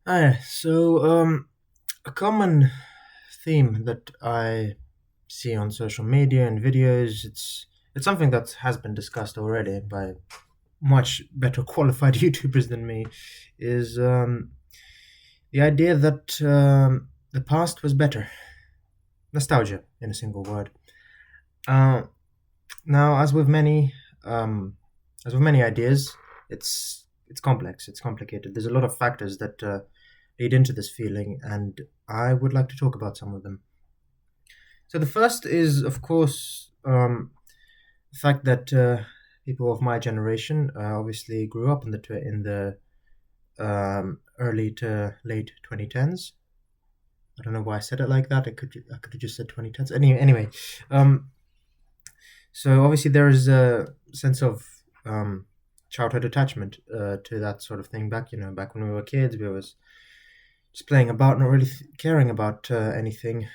A common theme that I see on social media and videos, it's something that has been discussed already by much better qualified YouTubers than me, is the idea that the past was better. Nostalgia, in a single word. Uh, Now, um, as with many ideas, it's complex. It's complicated. There's a lot of factors that lead into this feeling, and I would like to talk about some of them. So the first is, of course, the fact that people of my generation obviously grew up in the early to late 2010s. I don't know why I said it like that. I could have just said 2010s. Anyway, um, so obviously there is a sense of childhood attachment to that sort of thing. Back when we were kids, we was just playing about, not really caring about anything.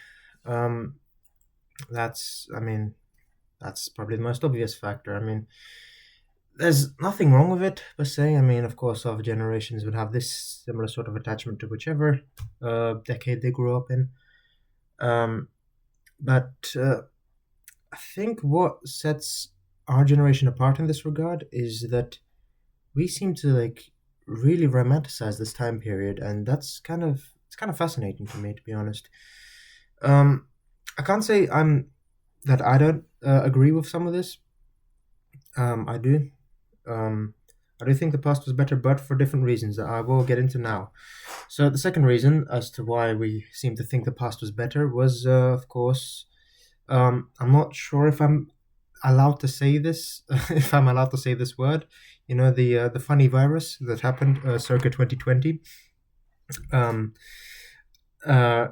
Um, I mean, that's probably the most obvious factor. I mean, there's nothing wrong with it per se. I mean, of course, other generations would have this similar sort of attachment to whichever decade they grew up in. Um, but I think what sets our generation apart in this regard is that we seem to like really romanticize this time period, and it's kind of fascinating to me, to be honest. Um, I can't say I don't agree with some of this. I do. Um, I do think the past was better, but for different reasons that I will get into now. So the second reason as to why we seem to think the past was better was, of course, I'm not sure if I'm allowed to say this, if I'm allowed to say this word. The funny virus that happened circa 2020. Um, uh,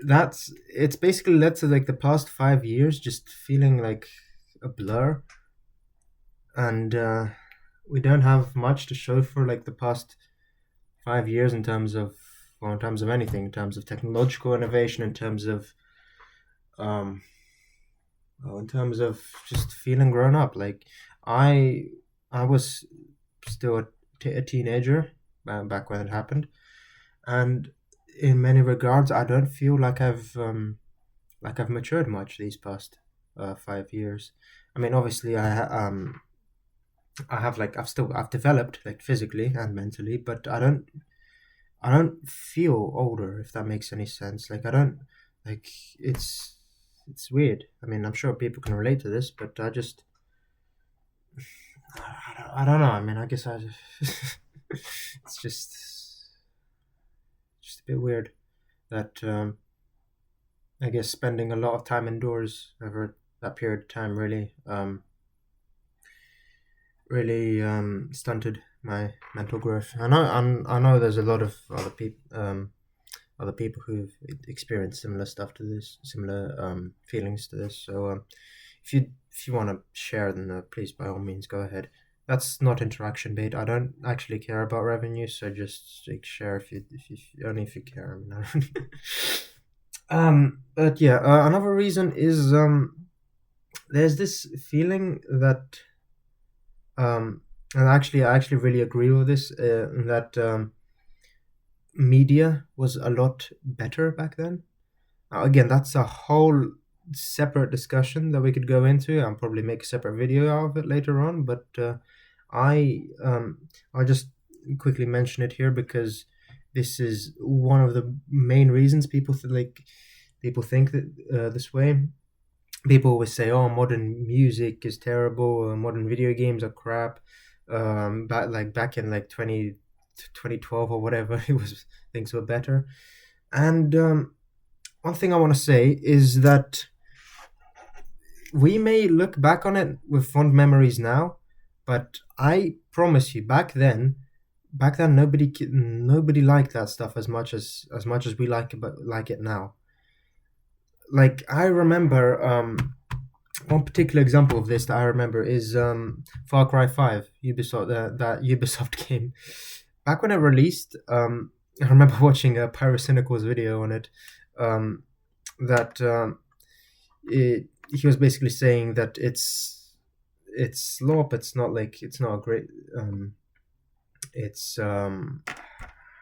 that's it's basically led to like the past 5 years just feeling like a blur, and we don't have much to show for like the past 5 years in terms of in terms of anything, in terms of technological innovation, um, in terms of just feeling grown up. Like I, I was still a teenager back when it happened, and in many regards, I don't feel like I've matured much these past 5 years. I mean, obviously, I have like I've developed like physically and mentally, but I don't feel older, if that makes any sense. Like I don't like it's weird. I mean, I'm sure people can relate to this, but I don't know. I mean, I guess it's just a bit weird that I guess spending a lot of time indoors over that period of time really stunted my mental growth. I know there's a lot of other people who've experienced similar stuff to this, similar feelings to this. So if you want to share, then please by all means go ahead. That's not interaction bait. I don't actually care about revenue, so just like, share if you only if you care. I mean, I don't but yeah, another reason is there's this feeling that and I actually really agree with this that media was a lot better back then. Again, that's a whole separate discussion that we could go into. I'll probably make a separate video out of it later on, but I I'll just quickly mention it here because this is one of the main reasons people think that this way. People always say, "Oh, modern music is terrible. Modern video games are crap." Back in like 2012 or whatever, it was things were better. And one thing I want to say is that we may look back on it with fond memories now, but I promise you, back then nobody liked that stuff as much as we like it now. Like I remember, one particular example of this that I remember is Far Cry 5, Ubisoft that Ubisoft game. Back when it released, I remember watching a Pyrocynical's video on it. That he was basically saying that it's slop. It's not a great. It's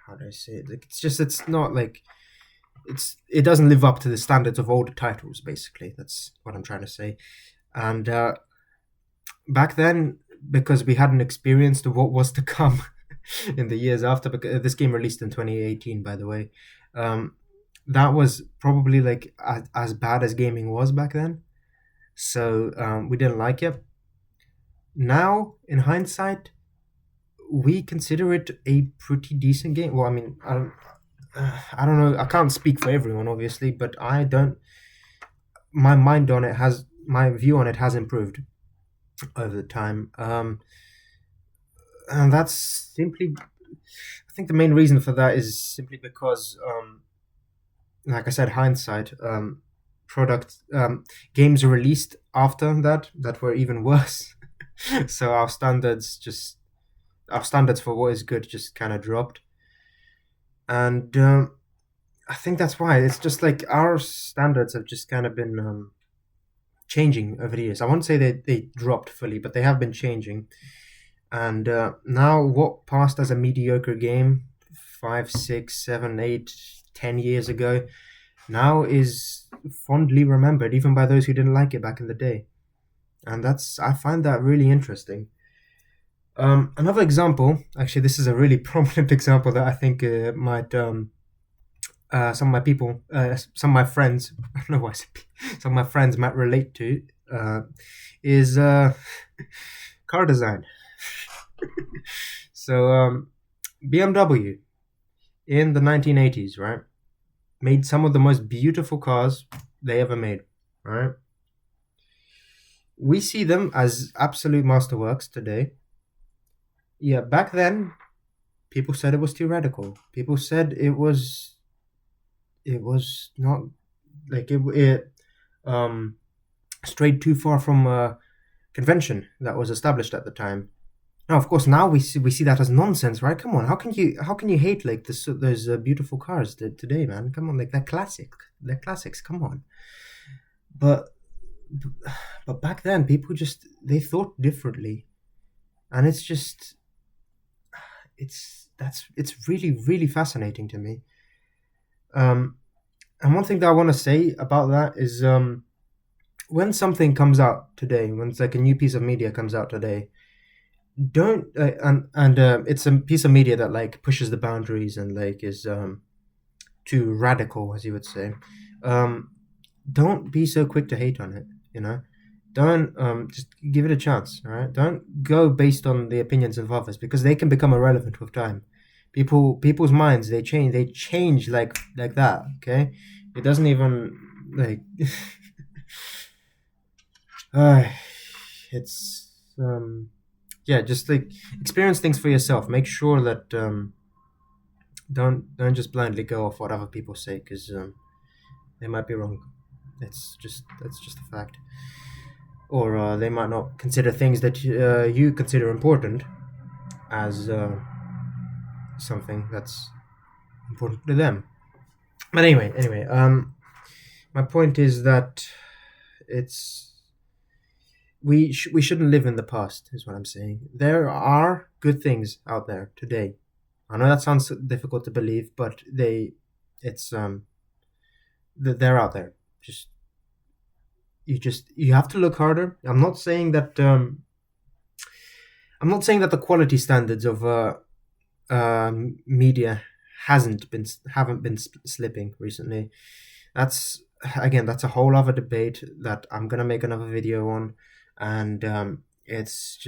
how do I say it? Like, it's not like it doesn't live up to the standards of older titles. Basically, that's what I'm trying to say. And back then, because we hadn't experienced what was to come in the years after, because this game released in 2018, by the way, um, that was probably like as bad as gaming was back then. So we didn't like it. Now, in hindsight, we consider it a pretty decent game. Well, I mean, I don't know. I can't speak for everyone, obviously, but I don't. My view on it has improved over the time. And that's simply, I think the main reason for that is simply because, like I said, hindsight. Product games released after that were even worse. So our standards for what is good just kind of dropped, and I think that's why it's just like our standards have just kind of been changing over the years. I won't say they dropped fully, but they have been changing. And now, what passed as a mediocre game 5, 6, 7, 8, 10 years ago now is fondly remembered, even by those who didn't like it back in the day. And I find that really interesting. Another example, actually, this is a really prominent example that I think might some of my people, some of my friends, I don't know why I said some of my friends might relate to, is car design. So BMW in the 1980s, right, made some of the most beautiful cars they ever made, right? We see them as absolute masterworks today. Yeah, back then, people said it was too radical. People said it was not like it strayed too far from convention that was established at the time. Now, of course, now we see that as nonsense, right? Come on, how can you hate like those beautiful cars today, man? Come on, like they're classics. Come on, but but back then, people just they thought differently, and it's really fascinating to me. Um, and one thing that I want to say about that is when something comes out today, when it's like a new piece of media comes out today, don't and it's a piece of media that like pushes the boundaries and like is too radical, as you would say. um don't be so quick to hate on it, you know. Don't just give it a chance, all right? Don't go based on the opinions of others, because they can become irrelevant with time. People's minds, they change like that, okay? It doesn't even like uh, it's yeah, just like experience things for yourself. Make sure that don't just blindly go off what other people say, because they might be wrong. That's just a fact. Or they might not consider things that you consider important as something that's important to them. But anyway, my point is that it's we shouldn't live in the past, is what I'm saying. There are good things out there today. I know that sounds difficult to believe, but it's they're out there. You have to look harder. I'm not saying that the quality standards of media haven't been slipping recently. That's again, that's a whole other debate that I'm gonna make another video on, and it's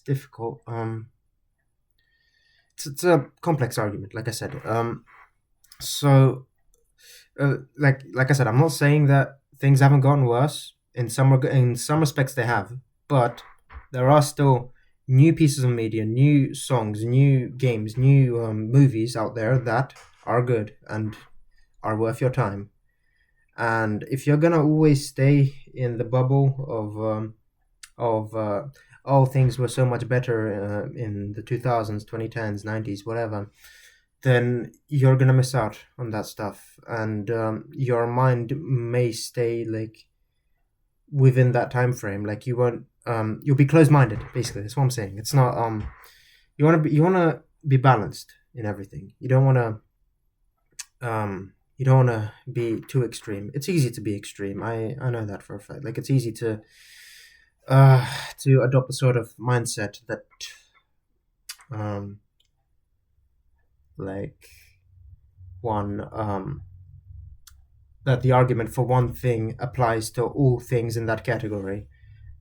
difficult. It's a complex argument, like I said. So like I said, I'm not saying that things haven't gotten worse. In some respects, they have, but there are still new pieces of media, new songs, new games, new movies out there that are good and are worth your time. And if you're gonna always stay in the bubble of oh, things were so much better in the 2000s, 2010s, 90s, whatever, then you're gonna miss out on that stuff, and your mind may stay like within that time frame. Like you won't, you'll be closed minded. Basically, that's what I'm saying. It's not you want to be balanced in everything. You don't want to be too extreme. It's easy to be extreme. I know that for a fact. Like, it's easy uh to adopt a sort of mindset that um like one that the argument for one thing applies to all things in that category.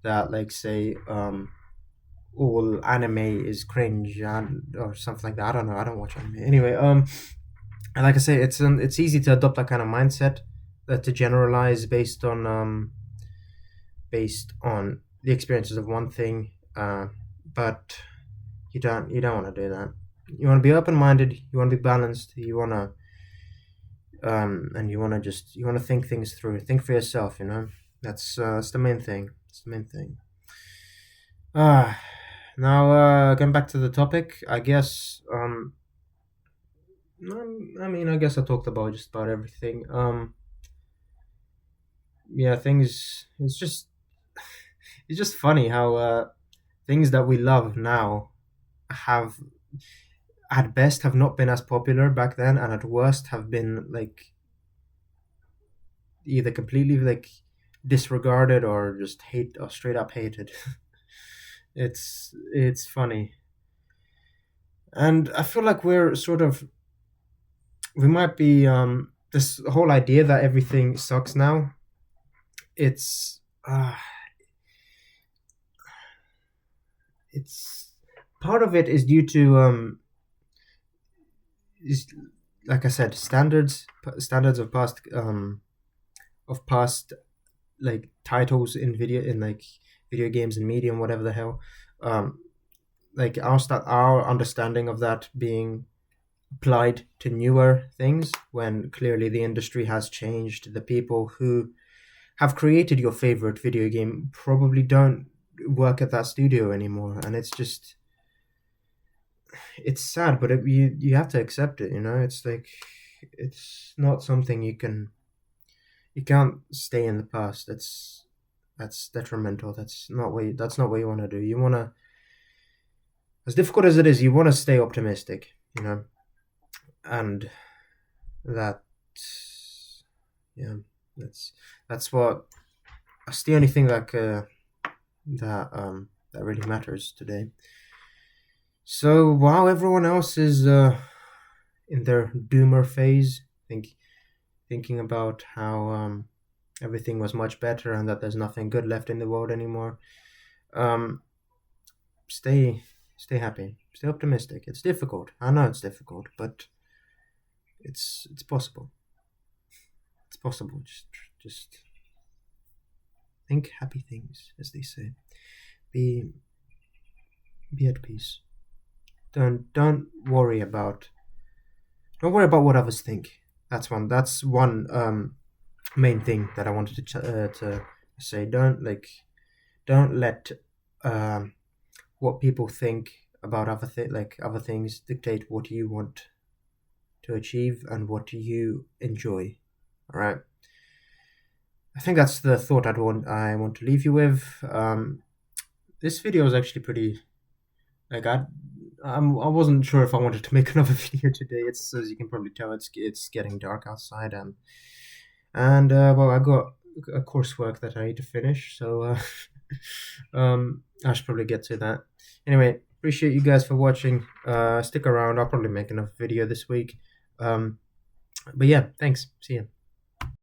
That, like, say, all anime is cringe, and or something like that. I don't know. I don't watch anime anyway. And like I say, it's easy to adopt that kind of mindset, to generalize based on the experiences of one thing. But you don't want to do that. You want to be open minded. You want to be balanced. You want to and you want to think things through. Think for yourself. That's the main thing. It's the main thing. Ah, now, going back to the topic, I guess. I mean, I guess I talked about just about everything. Yeah, things. It's just funny how things that we love now have, at best, have not been as popular back then, and at worst have been, like, either completely, like, disregarded or just hate or straight up hated. It's funny, and I feel like we might be this whole idea that everything sucks now. It's it's part of it is due to is, like I said, standards of past, like, titles in like video games and medium, whatever the hell. um like, our understanding of that being applied to newer things, when clearly the industry has changed. The people who have created your favorite video game probably don't work at that studio anymore, and it's sad, but you have to accept it. It's like, it's not something you can't stay in the past. That's detrimental. That's not what you want to do. You want to, as difficult as it is, you want to stay optimistic, and that, yeah, that's what that's the only thing that really matters today. So while everyone else is in their doomer phase, thinking about how everything was much better and that there's nothing good left in the world anymore, um, stay happy, stay optimistic. It's difficult. I know it's difficult, but it's possible. It's possible. Just think happy things, as they say. Be be at peace. Don't worry about what others think. That's one main thing that I wanted to say. Don't let um what people think about other things dictate what you want to achieve and what you enjoy. All right. I think that's the thought I want to leave you with. This video is actually pretty, like, I wasn't sure if I wanted to make another video today. It's, as you can probably tell, it's getting dark outside, and well, I got a coursework that I need to finish, so I should probably get to that. Anyway, appreciate you guys for watching. Stick around. I'll probably make another video this week. But yeah, thanks. See ya.